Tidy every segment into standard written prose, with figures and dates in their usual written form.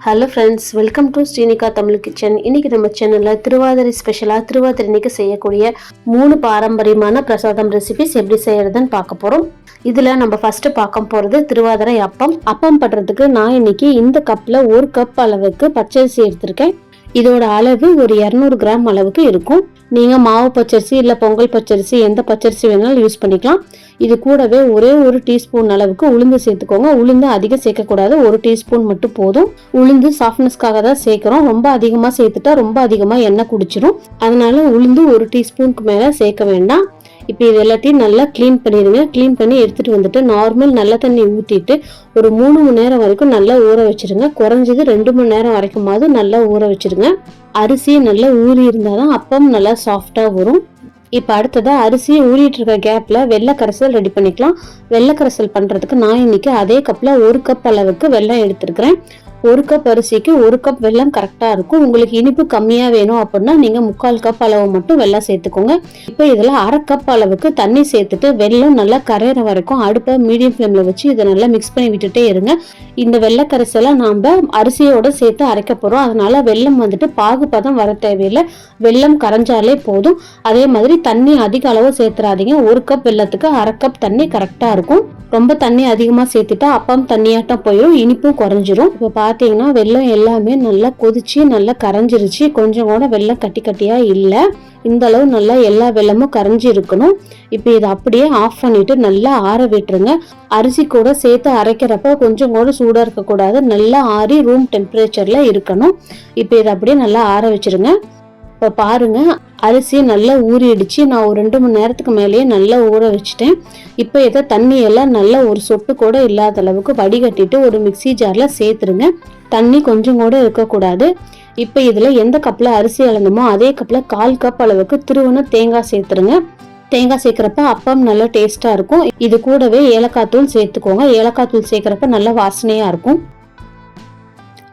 Hello friends, welcome to Srinika Tamil kitchen. இன்னைக்கு நம்ம சேனலில் திருவாதிரை ஸ்பெஷலாக திருவாதிரைக்கு செய்யக்கூடிய 3 பாரம்பரியமான பிரசாதம் ரெசிபிஸ் எப்படி செய்யறதுன்னு பார்க்க போகிறோம். இதில் நம்ம ஃபர்ஸ்ட் பார்க்க போகிறது திருவாதிரை அப்பம் பண்ணுறதுக்கு நான் இன்னைக்கு இந்த கப்பில் 1 கப் அளவுக்கு பச்சரிசி எடுத்திருக்கேன். இதோட அளவு ஒரு 200 கிராம் அளவுக்கு இருக்கும். நீங்கள் மாவு பச்சரிசி இல்லை பொங்கல் பச்சரிசி எந்த பச்சரிசி வேணாலும் யூஸ் பண்ணிக்கலாம். இது கூடவே ஒரே 1 டீஸ்பூன் அளவுக்கு உளுந்து சேர்த்துக்கோங்க. உளுந்து அதிகம் சேர்க்கக்கூடாது, 1 டீஸ்பூன் மட்டும் போதும். உளுந்து சாஃப்ட்னஸ்க்காக தான் சேர்க்குறோம். ரொம்ப அதிகமாக சேர்த்துட்டா ரொம்ப அதிகமாக எண்ணெய் குடிச்சிடும். அதனால உளுந்து 1 டீஸ்பூனுக்கு மேலே சேர்க்க வேண்டாம். இப்போ இது எல்லாத்தையும் நல்லா க்ளீன் பண்ணிடுங்க. க்ளீன் பண்ணி எடுத்துகிட்டு வந்துட்டு நார்மல் நல்ல தண்ணி ஊற்றிட்டு ஒரு 3 மணி நேரம் வரைக்கும் நல்லா ஊற வச்சுருங்க. குறைஞ்சது 2 மணி நேரம் வரைக்குமாவது நல்லா ஊற வச்சுருங்க. அரிசி நல்லா ஊறி இருந்தால் தான் அப்பம் நல்லா சாஃப்டாக வரும். இப்போ அடுத்ததாக அரிசியை ஊறிட்டு இருக்க கேப்பில் வெள்ளை கரைசல் ரெடி பண்ணிக்கலாம். வெள்ளை கரைசல் பண்ணுறதுக்கு நான் இன்னைக்கு அதே கப்பில் 1 கப் அளவுக்கு வெல்லம் எடுத்துருக்கிறேன். 1 கப் அரிசிக்கு 1 கப் வெல்லம் கரெக்டாக இருக்கும். உங்களுக்கு இனிப்பு கம்மியாக வேணும் அப்படின்னா நீங்கள் 3/4 கப் அளவு மட்டும் வெல்லம் சேர்த்துக்கோங்க. இப்போ இதில் 1/2 கப் அளவுக்கு தண்ணி சேர்த்துட்டு வெல்லம் நல்லா கரையிற வரைக்கும் அடுப்பை மீடியம் ஃப்ளேமில் வச்சு இதை நல்லா மிக்ஸ் பண்ணி விட்டுட்டே இருங்க. இந்த வெள்ளை கரைசலை நாம் அரிசியோட சேர்த்து அரைக்க போகிறோம். அதனால வெல்லம் வந்துட்டு பாகுபதம் வர தேவையில்லை, வெல்லம் கரைஞ்சாலே போதும். அதே மாதிரி தண்ணி அதிக அளவு சேர்த்துறாதீங்க. 1 கப் வெல்லத்துக்கு 1/2 கப் தண்ணி கரெக்டாக இருக்கும். ரொம்ப தண்ணி அதிகமாக சேர்த்துட்டா அப்பம் தண்ணியாட்டம் போயிடும், இனிப்பும் குறைஞ்சிரும். இப்போ பார்த்தீங்கன்னா வெல்லம் எல்லாமே நல்லா கொதிச்சு நல்லா கரைஞ்சிருச்சு. கொஞ்சம் கூட வெல்லம் கட்டி கட்டியாக இல்லை. இந்த அளவு நல்லா எல்லா வெல்லமும் கரைஞ்சி இருக்கணும். இப்போ இதை அப்படியே ஆஃப் பண்ணிட்டு நல்லா ஆற விட்டுருங்க. அரிசி கூட சேர்த்து அரைக்கிறப்ப கொஞ்சம் கூட சூடாக இருக்கக்கூடாது, நல்லா ஆறி ரூம் டெம்பரேச்சர்ல இருக்கணும். இப்போ இதை அப்படியே நல்லா ஆற வச்சிருங்க. இப்போ பாருங்க அரிசி நல்லா ஊறிடுச்சு. நான் ஒரு 2 மணி நேரத்துக்கு மேலேயே நல்லா ஊற வச்சுட்டேன். இப்போ இதை தண்ணியெல்லாம் நல்லா ஒரு சொட்டு கூட இல்லாத அளவுக்கு வடிகட்டிட்டு ஒரு மிக்சி ஜாரில் சேர்த்துருங்க. தண்ணி கொஞ்சம் கூட இருக்கக்கூடாது. இப்போ இதில் எந்த கப்பில் அரிசி அளந்தமோ அதே கப்பில் 1/4 கப் அளவுக்கு திருவன தேங்காய் சேர்த்துருங்க. தேங்காய் சேர்க்குறப்ப அப்பம் நல்லா டேஸ்ட்டாக இருக்கும். இது கூடவே ஏலக்காய் தூள் சேர்த்துக்கோங்க. ஏலக்காய் தூள் சேர்க்குறப்ப நல்லா வாசனையாக இருக்கும்.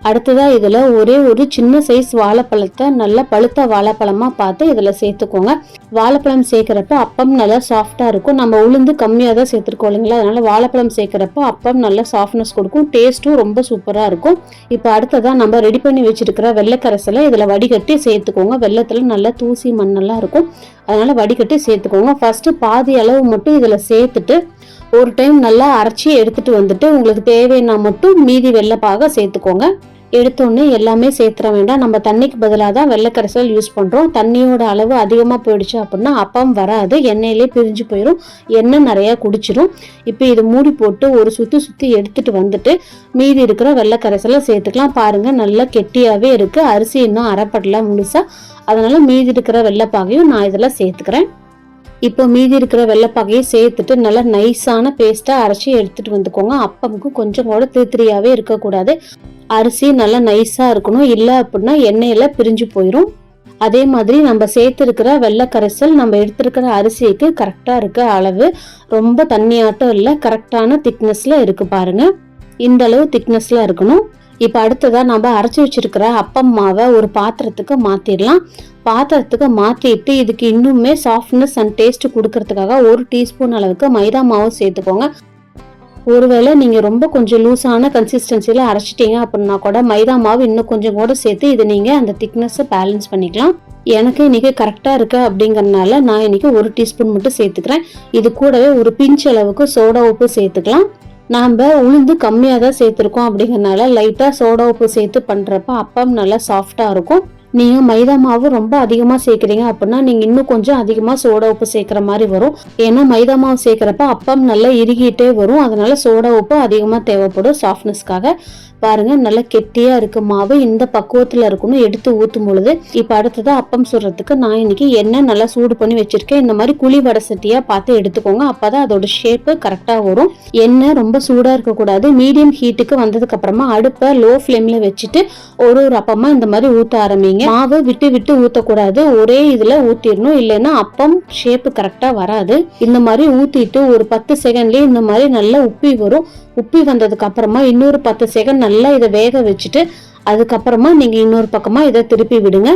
அடுத்ததாக இதில் ஒரே ஒரு சின்ன சைஸ் வாழைப்பழத்தை நல்லா பழுத்த வாழைப்பழமாக பார்த்து இதில் சேர்த்துக்கோங்க. வாழைப்பழம் சேர்க்குறப்ப அப்பம் நல்லா சாஃப்டாக இருக்கும். நம்ம உளுந்து கம்மியாக தான் சேர்த்துருக்கோம் இல்லைங்களா, அதனால வாழைப்பழம் சேர்க்குறப்ப அப்பம் நல்லா சாஃப்ட்னஸ் கொடுக்கும், டேஸ்ட்டும் ரொம்ப சூப்பராக இருக்கும். இப்போ அடுத்ததாக நம்ம ரெடி பண்ணி வச்சிருக்கிற வெள்ளைக்கரைசலை இதில் வடிகட்டி சேர்த்துக்கோங்க. வெள்ளத்தில் நல்லா தூசி மண்ணெல்லாம் இருக்கும், அதனால வடிகட்டி சேர்த்துக்கோங்க. ஃபர்ஸ்ட் பாதி அளவு மட்டும் இதில் சேர்த்துட்டு ஒரு டைம் நல்லா அரைச்சி எடுத்துட்டு வந்துட்டு உங்களுக்கு தேவைன்னா மட்டும் மீதி வெள்ளைப்பாக சேர்த்துக்கோங்க. எடுத்தோடனே எல்லாமே சேர்த்துற வேண்டாம். நம்ம தண்ணிக்கு பதிலாக தான் வெள்ளைக்கரைசல் யூஸ் பண்ணுறோம். தண்ணியோட அளவு அதிகமாக போயிடுச்சு அப்படின்னா அப்பம் வராது, எண்ணெயிலே பிரிஞ்சு போயிடும், எண்ணெய் நிறையா குடிச்சிடும். இப்போ இது மூடி போட்டு ஒரு சுற்றி எடுத்துட்டு வந்துட்டு மீதி இருக்கிற வெள்ளைக்கரைசலை சேர்த்துக்கலாம். பாருங்கள் நல்லா கெட்டியாகவே இருக்குது. அரிசி இன்னும் அரைப்படல முழுசா, அதனால மீதி இருக்கிற வெள்ளைப்பாகையும் நான் இதில் சேர்த்துக்கிறேன். இப்போ மீதி இருக்கிற வெள்ளைப்பாகையை சேர்த்துட்டு நல்லா நைஸான பேஸ்ட்டாக அரைச்சி எடுத்துட்டு வந்துக்கோங்க. அப்பமுக்கு கொஞ்சம் கூட திரியாவே இருக்கக்கூடாது. அரிசி நல்லா நைஸாக இருக்கணும், இல்லை அப்படின்னா எண்ணெயில் பிரிஞ்சு போயிடும். அதே மாதிரி நம்ம சேர்த்துருக்கிற வெள்ளைக்கரைசல் நம்ம எடுத்துருக்கிற அரிசிக்கு கரெக்டாக இருக்க அளவு, ரொம்ப தண்ணியாட்டம் இல்லை, கரெக்டான திக்னஸில் இருக்குது பாருங்கள். இந்த அளவு திக்னஸில் இருக்கணும். இப்போ அடுத்ததாக நம்ம அரைச்சி வச்சிருக்கிற அப்பம் மாவை ஒரு பாத்திரத்துக்கு மாற்றிடலாம். பாத்திரத்துக்கு மாற்றிட்டு இதுக்கு இன்னுமே சாஃப்ட்னஸ் அண்ட் டேஸ்ட் கொடுக்கறதுக்காக 1 டீஸ்பூன் அளவுக்கு மைதா மாவு சேர்த்துக்கோங்க. ஒருவேளை நீங்கள் ரொம்ப கொஞ்சம் லூஸான கன்சிஸ்டன்சியில் அரைச்சிட்டீங்க அப்படின்னா கூட மைதா மாவு இன்னும் கொஞ்சம் கூட சேர்த்து இது நீங்கள் அந்த திக்னஸை பேலன்ஸ் பண்ணிக்கலாம். எனக்கு இன்னைக்கு கரெக்டாக இருக்கு அப்படிங்கறதுனால நான் இன்னைக்கு 1 டீஸ்பூன் மட்டும் சேர்த்துக்கிறேன். இது கூடவே ஒரு பிஞ்ச் அளவுக்கு சோடா உப்பு சேர்த்துக்கலாம். நாம் உளுந்து கம்மியாக தான் சேர்த்துருக்கோம் அப்படிங்கறதுனால லைட்டாக சோடா உப்பு சேர்த்து பண்ணுறப்ப அப்பம் நல்லா சாஃப்டாக இருக்கும். நீங்கள் மைதா மாவு ரொம்ப அதிகமாக சேர்க்குறீங்க அப்படின்னா நீங்கள் இன்னும் கொஞ்சம் அதிகமாக சோடா உப்பு சேர்க்குற மாதிரி வரும். ஏன்னா மைதா மாவு சேர்க்குறப்ப அப்பம் நல்லா இறுகிட்டே வரும், அதனால சோடா உப்பு அதிகமாக தேவைப்படும் சாஃப்ட்னஸ்க்காக. பாருங்க நல்லா கெட்டியா இருக்கு மாவு, இந்த பக்குவத்துல இருக்கணும் எடுத்து ஊற்றும் பொழுது. இப்போ அடுத்தது அப்பம் சுடுறதுக்கு நான் இன்னைக்கு எண்ணெய் நல்லா சூடு பண்ணி வச்சிருக்கேன். இந்த மாதிரி குழி வடை சட்டியா பார்த்து எடுத்துக்கோங்க, அப்பதான் அதோட ஷேப்பு கரெக்டா வரும். எண்ணெய் ரொம்ப சூடா இருக்கக்கூடாது. மீடியம் ஹீட்டுக்கு வந்ததுக்கு அப்புறமா அடுப்பை லோ ஃப்ளேம்ல வச்சுட்டு ஒரு அப்பமா இந்த மாதிரி ஊத்த ஆரம்பிங்க. மாவு விட்டு விட்டு ஊத்தக்கூடாது, ஒரே இதுல ஊத்திடணும், இல்லைன்னா அப்பம் ஷேப்பு கரெக்டா வராது. இந்த மாதிரி ஊத்திட்டு ஒரு 10 செகண்ட்லயே இந்த மாதிரி நல்லா உப்பி வரும். உப்பி வந்ததுக்கு அப்புறமா இன்னொரு 10 செகண்ட் நல்லா இதை வேக வச்சுட்டு அதுக்கப்புறமா நீங்க இன்னொரு பக்கமா இதை திருப்பி விடுங்க.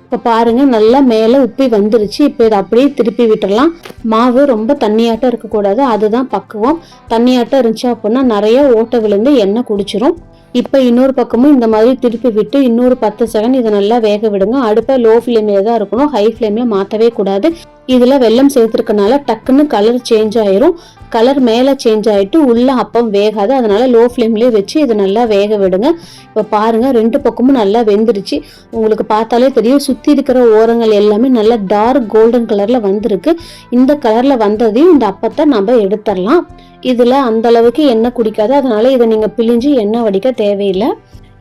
இப்போ பாருங்க நல்லா மேலே உப்பி வந்துருச்சு. இப்போ இதை அப்படியே திருப்பி விட்டுடலாம். மாவு ரொம்ப தண்ணியாட்டம் இருக்கக்கூடாது, அதுதான் பக்குவம். தண்ணியாட்டம் இருந்துச்சு அப்படின்னா நிறைய ஓட்டை விழுந்து எண்ணெய் குடிச்சிரும். இப்போ இன்னொரு பக்கமும் இந்த மாதிரி திருப்பி விட்டு இன்னொரு 10 செகண்ட் இதை நல்லா வேக விடுங்க. அடுப்பை லோ ஃப்ளேம்ல தான் இருக்கணும், ஹை ஃப்ளேம்ல மாற்றவே கூடாது. இதில் வெல்லம் சேர்த்துருக்கனால டக்குன்னு கலர் சேஞ்ச் ஆயிரும். கலர் மேலே சேஞ்ச் ஆகிட்டு உள்ள அப்பம் வேகாது. அதனால லோ ஃப்ளேம்லேயே வச்சு இதை நல்லா வேக விடுங்க. இப்போ பாருங்க 2 பக்கமும் நல்லா வெந்துருச்சு. உங்களுக்கு பார்த்தாலே தெரியும், சுற்றி இருக்கிற ஓரங்கள் எல்லாமே நல்லா டார்க் கோல்டன் கலரில் வந்திருக்கு. இந்த கலரில் வந்ததையும் இந்த அப்பத்தை நம்ம எடுத்துடலாம். இதில் அந்த அளவுக்கு எண்ணெய் குடிக்காது, அதனால இதை நீங்கள் பிழிஞ்சு எண்ணெய் வடிக்க தேவையில்லை.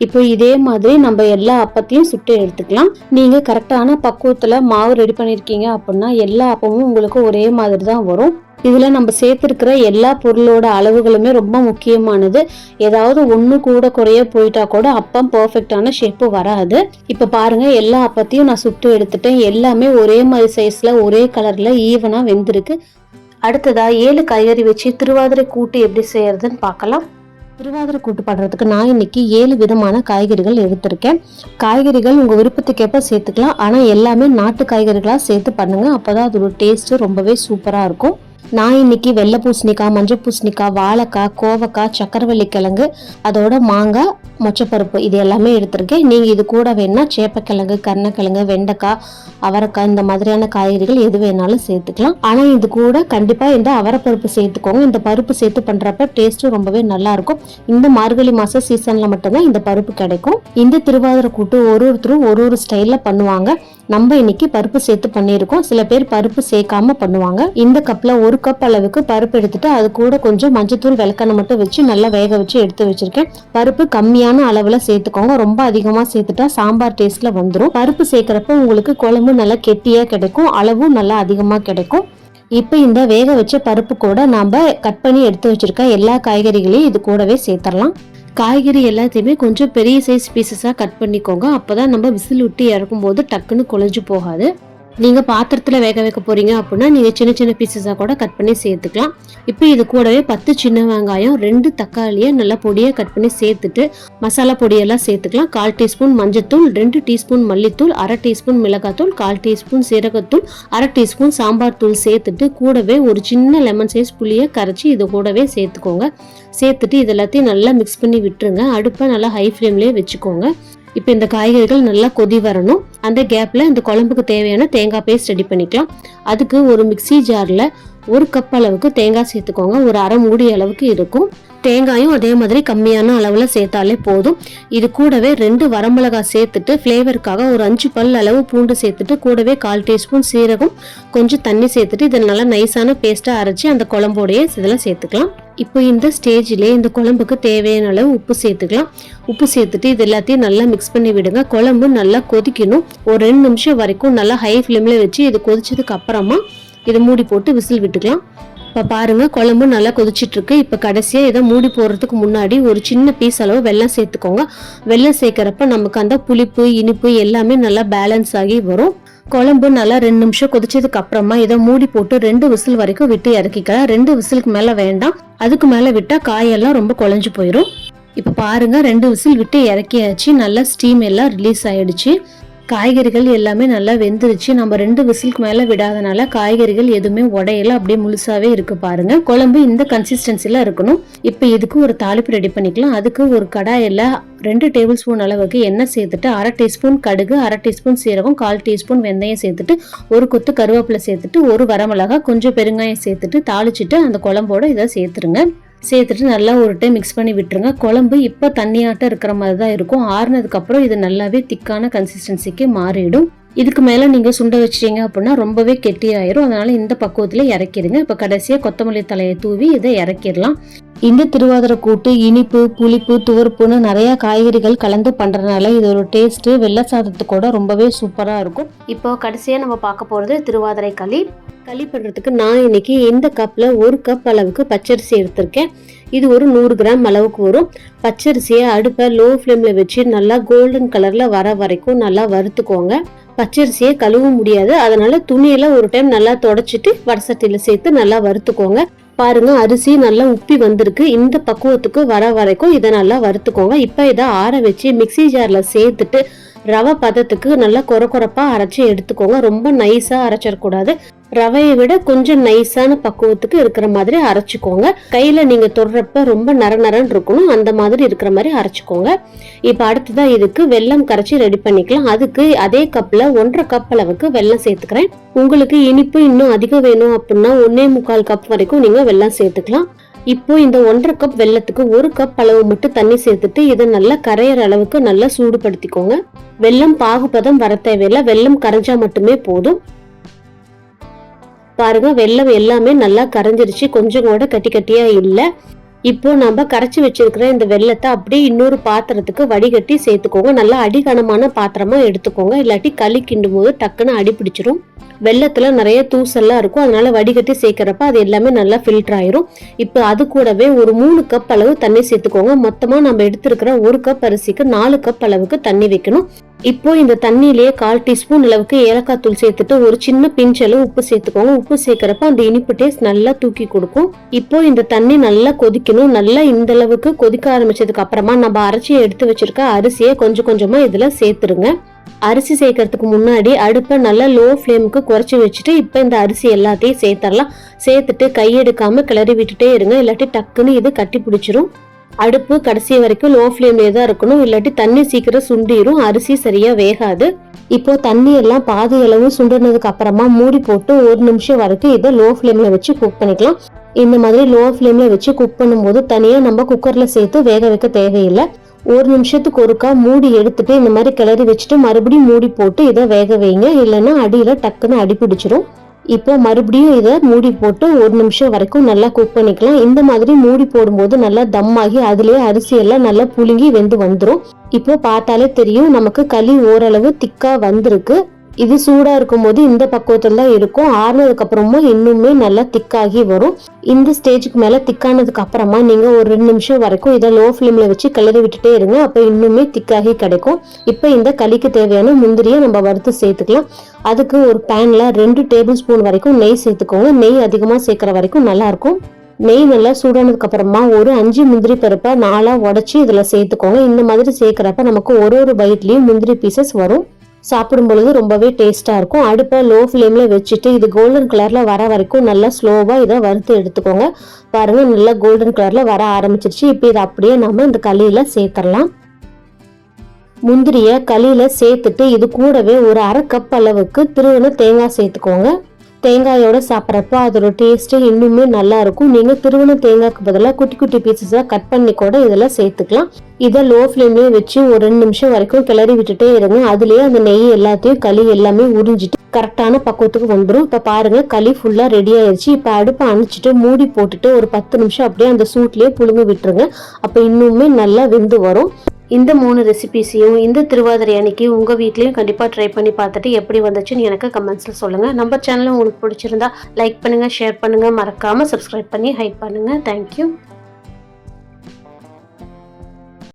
இப்போ இதே மாதிரி நம்ம எல்லா அப்பத்தையும் சுட்டு எடுத்துக்கலாம். நீங்க கரெக்டான பக்குவத்துல மாவு ரெடி பண்ணிருக்கீங்க அப்படின்னா எல்லா அப்பமும் உங்களுக்கு ஒரே மாதிரி தான் வரும். இதுல நம்ம சேர்த்திருக்கிற எல்லா பொருளோட அளவுகளுமே ரொம்ப முக்கியமானது. ஏதாவது ஒண்ணு கூட குறைய போயிட்டா கூட அப்பம் பர்ஃபெக்டான ஷேப்பு வராது. இப்ப பாருங்க, எல்லா அப்பத்தையும் நான் சுட்டு எடுத்துட்டேன். எல்லாமே ஒரே மாதிரி சைஸ்ல ஒரே கலர்ல ஈவனா வெந்திருக்கு. அடுத்ததா 7 காய்கறி வச்சு திருவாதிரை கூட்டு எப்படி செய்யறதுன்னு பார்க்கலாம். திருவாதிரை கூட்டு பண்ணுறதுக்கு நான் இன்னைக்கு 7 விதமான காய்கறிகள் எடுத்திருக்கேன். காய்கறிகள் உங்கள் விருப்பத்துக்கேற்ப சேர்த்துக்கலாம், ஆனால் எல்லாமே நாட்டு காய்கறிகளாக சேர்த்து பண்ணுங்க. அப்போதான் அதோட டேஸ்ட்டு ரொம்பவே சூப்பராக இருக்கும். நான் இன்னைக்கு வெள்ளை பூசணிக்காய், மஞ்சள் பூசணிக்காய், வாழைக்காய், கோவக்காய், சக்கரவள்ளி கிழங்கு, அதோட மாங்காய், மொச்சப்பருப்பு இது எல்லாமே எடுத்திருக்கேன். நீங்கள் இது கூட வேணா சேப்பக்கிழங்கு, கருணக்கிழங்கு, வெண்டைக்காய், அவரைக்காய் இந்த மாதிரியான காய்கறிகள் எது வேணாலும் சேர்த்துக்கலாம். ஆனால் இது கூட கண்டிப்பாக இந்த அவரைப்பருப்பு சேர்த்துக்கோங்க. இந்த பருப்பு சேர்த்து பண்ணுறப்ப டேஸ்ட்டும் ரொம்பவே நல்லா இருக்கும். இந்த மார்கழி மாதம் சீசனில் மட்டும்தான் இந்த பருப்பு கிடைக்கும். இந்த திருவாதிரை கூட்டு ஒருத்தரும் ஒரு ஸ்டைலில் பண்ணுவாங்க. நம்ம இன்னைக்கு பருப்பு சேர்த்து பண்ணியிருக்கோம். சில பேர் பருப்பு சேர்க்காம பண்ணுவாங்க. இந்த கப்ல 1 கப் அளவுக்கு பருப்பு எடுத்துட்டு அது கூட கொஞ்சம் மஞ்சத்தூள், வெளக்கெண்ணெய் மட்டும் வச்சு நல்லா வேக வச்சு எடுத்து வச்சிருக்கேன். பருப்பு கம்மியான அளவுல சேர்த்துக்கோங்க. ரொம்ப அதிகமா சேர்த்துட்டா சாம்பார் டேஸ்ட்ல வந்துடும். பருப்பு சேர்க்கிறப்ப உங்களுக்கு குழம்பு நல்லா கெட்டியா கிடைக்கும், அளவும் நல்லா அதிகமா கிடைக்கும். இப்போ இந்த வேக வச்ச பருப்பு கூட நாம கட் பண்ணி எடுத்து வச்சிருக்க எல்லா காய்கறிகளையும் இது கூடவே சேர்த்துடலாம். காய்கறி எல்லாத்தையுமே கொஞ்சம் பெரிய சைஸ் பீசஸாக கட் பண்ணிக்கோங்க. அப்போதான் நம்ம விசில் விட்டு இறக்கும் போது டக்குன்னு குழஞ்சு போகாது. நீங்கள் பாத்திரத்தில் வேக வைக்க போறீங்க அப்படின்னா நீங்கள் சின்ன சின்ன பீசஸாக கூட கட் பண்ணி சேர்த்துக்கலாம். இப்போ இது கூடவே 10 சின்ன வெங்காயம், 2 தக்காளியை நல்லா பொடியாக கட் பண்ணி சேர்த்துட்டு மசாலா பொடியெல்லாம் சேர்த்துக்கலாம். 1/4 டீஸ்பூன் மஞ்சத்தூள், 2 டீஸ்பூன் மல்லித்தூள், 1/2 டீஸ்பூன் மிளகாத்தூள், 1/4 டீஸ்பூன் சீரகத்தூள், 1/2 டீஸ்பூன் சாம்பார் தூள் சேர்த்துட்டு கூடவே ஒரு சின்ன லெமன் சைஸ் புளியை கரைச்சி இது கூடவே சேர்த்துக்கோங்க. சேர்த்துட்டு இது எல்லாத்தையும் நல்லா மிக்ஸ் பண்ணி விட்டுருங்க. அடுப்பை நல்லா ஹை ஃப்ளேம்லேயே வச்சுக்கோங்க. இப்போ இந்த காய்கறிகள் நல்லா கொதி வரணும். அந்த கேப்பில் இந்த குழம்புக்கு தேவையான தேங்காய் பேஸ்ட் ரெடி பண்ணிக்கலாம். அதுக்கு ஒரு மிக்சி ஜாரில் 1 கப் அளவுக்கு தேங்காய் சேர்த்துக்கோங்க. ஒரு அரை மூடி அளவுக்கு இருக்கும். தேங்காயும் அதே மாதிரி கம்மியான அளவில் சேர்த்தாலே போதும். இது கூடவே 2 வரமிளகாய் சேர்த்துட்டு ஃப்ளேவருக்காக ஒரு 5 பல் அளவு பூண்டு சேர்த்துட்டு கூடவே 1/4 டீஸ்பூன் சீரகம், கொஞ்சம் தண்ணி சேர்த்துட்டு இதை நல்லா நைஸான பேஸ்ட்டாக அரைச்சி அந்த குழம்போடைய இதில் சேர்த்துக்கலாம். இப்போ இந்த ஸ்டேஜ்லேயே இந்த குழம்புக்கு தேவையான அளவு உப்பு சேர்த்துக்கலாம். உப்பு சேர்த்துட்டு இது எல்லாத்தையும் நல்லா மிக்ஸ் பண்ணி விடுங்க. குழம்பு நல்லா கொதிக்கணும். ஒரு 2 நிமிஷம் வரைக்கும் நல்லா ஹை ஃப்ளேமில் வச்சு இது கொதிச்சதுக்கு அப்புறமா இதை மூடி போட்டு விசில் விட்டுக்கலாம். இப்போ பாருங்க, குழம்பு நல்லா கொதிச்சிட்டு இருக்கு. இப்போ கடைசியாக இதை மூடி போடுறதுக்கு முன்னாடி ஒரு சின்ன பீஸ் அளவு வெல்லம் சேர்த்துக்கோங்க. வெல்லம் சேர்க்கிறப்ப நமக்கு அந்த புளிப்பு, இனிப்பு எல்லாமே நல்லா பேலன்ஸ் ஆகி வரும். குழம்பு நல்லா 2 நிமிஷம் கொதிச்சதுக்கு அப்புறமா இதை மூடி போட்டு 2 விசில் வரைக்கும் விட்டு இறக்கிக்கலாம். 2 விசிலுக்கு மேலே வேண்டாம், அதுக்கு மேலே விட்டால் காயெல்லாம் ரொம்ப குழஞ்சு போயிடும். இப்போ பாருங்க, 2 விசில் விட்டு இறக்கியாச்சு. நல்லா ஸ்டீம் எல்லாம் ரிலீஸ் ஆயிடுச்சு. காய்கறிகள் எல்லாமே நல்லா வெந்துருச்சு. நம்ம 2 விசிலுக்கு மேலே விடாதனால காய்கறிகள் எதுவுமே உடையல, அப்படியே முழுசாவே இருக்கு. பாருங்க, குழம்பு இந்த கன்சிஸ்டன்சில இருக்கணும். இப்போ இதுக்கு ஒரு தாளிப்பு ரெடி பண்ணிக்கலாம். அதுக்கு ஒரு கடாயில் 2 டேபிள் ஸ்பூன் அளவுக்கு எண்ணெய் சேர்த்துட்டு 1/2 டீஸ்பூன் கடுகு, 1/2 டீஸ்பூன் சீரகம், 1/4 டீஸ்பூன் வெந்தயம் சேர்த்துட்டு ஒரு கொத்து கருவேப்பிலை சேர்த்துட்டு ஒரு வரமிளகாய், கொஞ்சம் பெருங்காயம் சேர்த்துட்டு தாளிச்சுட்டு அந்த குழம்போட இதை சேர்த்துருங்க. சேர்த்துட்டு நல்லா ஒரு டைம் மிக்ஸ் பண்ணி விட்டுருங்க. குழம்பு இப்போ தண்ணியாட்டம் இருக்கிற மாதிரி தான் இருக்கும். ஆறுனதுக்கப்புறம் இது நல்லாவே திக்கான கன்சிஸ்டன்சிக்கு மாறிடும். இதுக்கு மேலே நீங்கள் சுண்ட வச்சிட்டீங்க அப்படின்னா ரொம்பவே கெட்டியாயிரும். அதனால இந்த பக்குவத்தில் இறக்கிடுங்க. இப்போ கடைசியாக கொத்தமல்லி தலையை தூவி இதை இறக்கிடலாம். இந்த திருவாதிரை கூட்டு இனிப்பு, புளிப்பு, துவர்ப்புன்னு நிறைய காய்கறிகள் கலந்து பண்றதுனால இதோட டேஸ்ட் வெள்ளை சாதத்துக்கூட ரொம்பவே சூப்பரா இருக்கும். இப்போ கடைசியா நம்ம பார்க்க போறது திருவாதிரை களி. களி பண்றதுக்கு நான் இன்னைக்கு இந்த கப்ல 1 கப் அளவுக்கு பச்சரிசி எடுத்திருக்கேன். இது ஒரு 100 கிராம் அளவுக்கு வரும். பச்சரிசியை அடுப்பை லோ ஃப்ளேம்ல வச்சு நல்லா கோல்டன் கலர்ல வர வரைக்கும் நல்லா வறுத்துக்கோங்க. பச்சரிசியை கழுவ முடியாது, அதனால துணியில ஒரு டைம் நல்லா தொடச்சிட்டு வடசட்டியில சேர்த்து நல்லா வறுத்துக்கோங்க. பாருங்க, அரிசி நல்லா உப்பி வந்திருக்கு. இந்த பக்குவத்துக்கு வர வரைக்கும் இதை நல்லா வறுத்துக்கோங்க. இப்போ இதை ஆற வச்சு மிக்சி ஜார்ல சேர்த்துட்டு ரவை பதத்துக்கு நல்லா கொரப்பா அரைச்சி எடுத்துக்கோங்க. ரொம்ப நைஸா அரைச்சிடக்கூடாது. ரவையை விட கொஞ்சம் நைஸான பக்குவத்துக்கு இருக்கிற மாதிரி அரைச்சிக்கோங்க. கையில நீங்க தொடுறப்ப ரொம்ப நரநரன்னு இருக்கணும், அந்த மாதிரி இருக்கிற மாதிரி அரைச்சிக்கோங்க. இப்ப அடுத்ததான் இதுக்கு வெல்லம் கரைச்சி ரெடி பண்ணிக்கலாம். அதுக்கு அதே கப்ல 1.5 கப் அளவுக்கு வெல்லம் சேர்த்துக்கிறேன். உங்களுக்கு இனிப்பு இன்னும் அதிகம் வேணும் அப்படின்னா 1.25 கப் வரைக்கும் நீங்க வெல்லம் சேர்த்துக்கலாம். இப்போ இந்த 1.5 கப் வெல்லத்துக்கு 1 கப் அளவு மட்டும் தண்ணி சேர்த்துட்டு இதை நல்லா கரையிற அளவுக்கு நல்லா சூடுபடுத்திக்கோங்க. வெல்லம் பாகுபதம் வர தேவையில்லை, வெல்லம் கரைஞ்சா மட்டுமே போதும். பாருங்க, வெல்லம் எல்லாமே நல்லா கரைஞ்சிருச்சு, கொஞ்சம் கூட கட்டி கட்டியா இல்லை. இப்போ நம்ம கரைச்சி வச்சிருக்கிற இந்த வெல்லத்தை அப்படியே இன்னொரு பாத்திரத்துக்கு வடிகட்டி சேர்த்துக்கோங்க. நல்லா அடிகனமான பாத்திரமா எடுத்துக்கோங்க, இல்லாட்டி களி கிண்டும் போது டக்குன்னு அடி பிடிச்சிரும். வெள்ளத்துல நிறைய தூசெல்லாம் இருக்கும், அதனால வடிகட்டி சேர்க்கிறப்ப அது எல்லாமே நல்லா ஃபில்டர் ஆயிரும். இப்போ அது கூடவே ஒரு 3 கப் அளவு தண்ணி சேர்த்துக்கோங்க. மொத்தமா நம்ம எடுத்திருக்கிற 1 கப் அரிசிக்கு 4 கப் அளவுக்கு தண்ணி வைக்கணும். இப்போ இந்த தண்ணியிலேயே 1/4 டீஸ்பூன் அளவுக்கு ஏலக்காய் தூள் சேர்த்துட்டு ஒரு சின்ன பிஞ்ச் அளவு உப்பு சேர்த்துக்கோங்க. உப்பு சேர்க்கிறப்ப அந்த இனிப்பு டேஸ்ட் நல்லா தூக்கி கொடுக்கும். இப்போ இந்த தண்ணி நல்லா கொதிக்கணும். நல்லா இந்த அளவுக்கு கொதிக்க ஆரம்பிச்சதுக்கு அப்புறமா நம்ம அரைச்சி எடுத்து வச்சிருக்க அரிசியை கொஞ்சம் கொஞ்சமா இதுல சேர்த்துருங்க. அரிசி சேர்க்கறதுக்கு முன்னாடி அடுப்பை நல்லா லோ ஃப்ளேமுக்கு குறைச்சி வச்சுட்டு இப்போ இந்த அரிசி எல்லாத்தையும் சேர்த்துடலாம். சேர்த்துட்டு கையெடுக்காம கிளறி விட்டுட்டே இருங்க, இல்லாட்டி டக்குன்னு இது கட்டி பிடிச்சிரும். அடுப்பு கடைசி வரைக்கும் லோ ஃப்ளேம்லேயே தான் இருக்கணும், இல்லாட்டி தண்ணி சீக்கிரம் சுண்டிரும், அரிசி சரியா வேகாது. இப்போ தண்ணி எல்லாம் பாதி அளவு சுண்டினதுக்கு அப்புறமா மூடி போட்டு 1 நிமிஷம் வரைக்கும் இதை லோ ஃப்ளேம்ல வச்சு குக் பண்ணிக்கலாம். இந்த மாதிரி லோ ஃப்ளேம்ல வச்சு குக் பண்ணும்போது தனியா நம்ம குக்கர்ல சேர்த்து வேக வைக்க தேவையில்லை. 1 நிமிஷத்துக்கு ஒருக்கா மூடி எடுத்துட்டு இந்த மாதிரி கிளறி வச்சுட்டு மறுபடியும் மூடி போட்டு இதை வேக வைங்க, இல்லைன்னா அடியில டக்குன்னு அடி பிடிச்சிரும். இப்போ மறுபடியும் இதை மூடி போட்டு 1 நிமிஷம் வரைக்கும் நல்லா குக் பண்ணிக்கலாம். இந்த மாதிரி மூடி போடும்போது நல்லா தம் ஆகி அதுலயே அரிசி எல்லாம் நல்லா புழுங்கி வெந்து வந்துடும். இப்போ பார்த்தாலே தெரியும் நமக்கு களி ஓரளவு திக்கா வந்திருக்கு. இது சூடா இருக்கும் போது இந்த பக்குவத்துல தான் இருக்கும். ஆறுனதுக்கு அப்புறமா இன்னுமே நல்லா திக்காகி வரும். இந்த ஸ்டேஜுக்கு மேல திக்கானதுக்கு அப்புறமா நீங்க ஒரு 2 நிமிஷம் வரைக்கும் இதை லோ ஃப்ளேம்ல வச்சு கிளறி விட்டுட்டே இருங்க, அப்ப இன்னுமே திக்காகி கிடைக்கும். இப்ப இந்த களிக்கு தேவையான முந்திரியை நம்ம வறுத்து சேர்த்துக்கலாம். அதுக்கு ஒரு பேன்ல 2 டேபிள் ஸ்பூன் வரைக்கும் நெய் சேர்த்துக்கோங்க. நெய் அதிகமா சேர்க்கிற வரைக்கும் நல்லா இருக்கும். நெய் நல்லா சூடானதுக்கு அப்புறமா ஒரு 5 முந்திரி பருப்பை 4ஆ உடைச்சி இதுல சேர்த்துக்கோங்க. இந்த மாதிரி சேர்க்கிறப்ப நமக்கு ஒரு பைட்லயும் முந்திரி பீசஸ் வரும். சாப்பிடும் பொழுது ரொம்பவே டேஸ்டா இருக்கும். அடுப்பை லோ ஃப்ளேம்ல வச்சுட்டு இது கோல்டன் கலர்ல வர வரைக்கும் நல்லா ஸ்லோவா இதை வறுத்து எடுத்துக்கோங்க. பாருங்க, நல்லா கோல்டன் கலர்ல வர ஆரம்பிச்சிருச்சு. இப்போ இதை அப்படியே நம்ம இந்த களியில சேர்த்துடலாம். முந்திரிய களியில சேர்த்துட்டு இது கூடவே ஒரு 1/2 கப் அளவுக்கு திருவன தேங்காய் சேர்த்துக்கோங்க. தேங்காயோட சாப்பிட்றப்ப அதோட டேஸ்ட் இன்னுமே நல்லா இருக்கும். நீங்க திருவன தேங்காய்க்கு பதிலாக குட்டி குட்டி பீசஸா கட் பண்ணி கூட இதுல சேர்த்துக்கலாம். இதை லோ ஃப்ளேம்லயே வச்சு ஒரு 2 நிமிஷம் வரைக்கும் கிளறி விட்டுட்டே இருங்க. அதுலயே அந்த நெய் எல்லாத்தையும் களி எல்லாமே உறிஞ்சிட்டு கரெக்டான பக்குவத்துக்கு வந்துடும். இப்ப பாருங்க, களி ஃபுல்லா ரெடி ஆயிடுச்சு. இப்ப அடுப்பை அணைச்சிட்டு மூடி போட்டுட்டு ஒரு 10 நிமிஷம் அப்படியே அந்த சூட்லயே புழுங்க விட்டுருங்க. அப்ப இன்னுமே நல்லா வெந்து வரும். இந்த 3 ரெசிபிஸையும் இந்த திருவாதிரை அன்னைக்கு உங்கள் வீட்லேயும் கண்டிப்பாக ட்ரை பண்ணி பார்த்துட்டு எப்படி வந்துச்சுன்னு எனக்கு கமெண்ட்ஸில் சொல்லுங்கள். நம்ம சேனலை உங்களுக்கு பிடிச்சிருந்தா லைக் பண்ணுங்கள், ஷேர் பண்ணுங்கள், மறக்காமல் சப்ஸ்கிரைப் பண்ணி ஹைப் பண்ணுங்கள். தேங்க்யூ.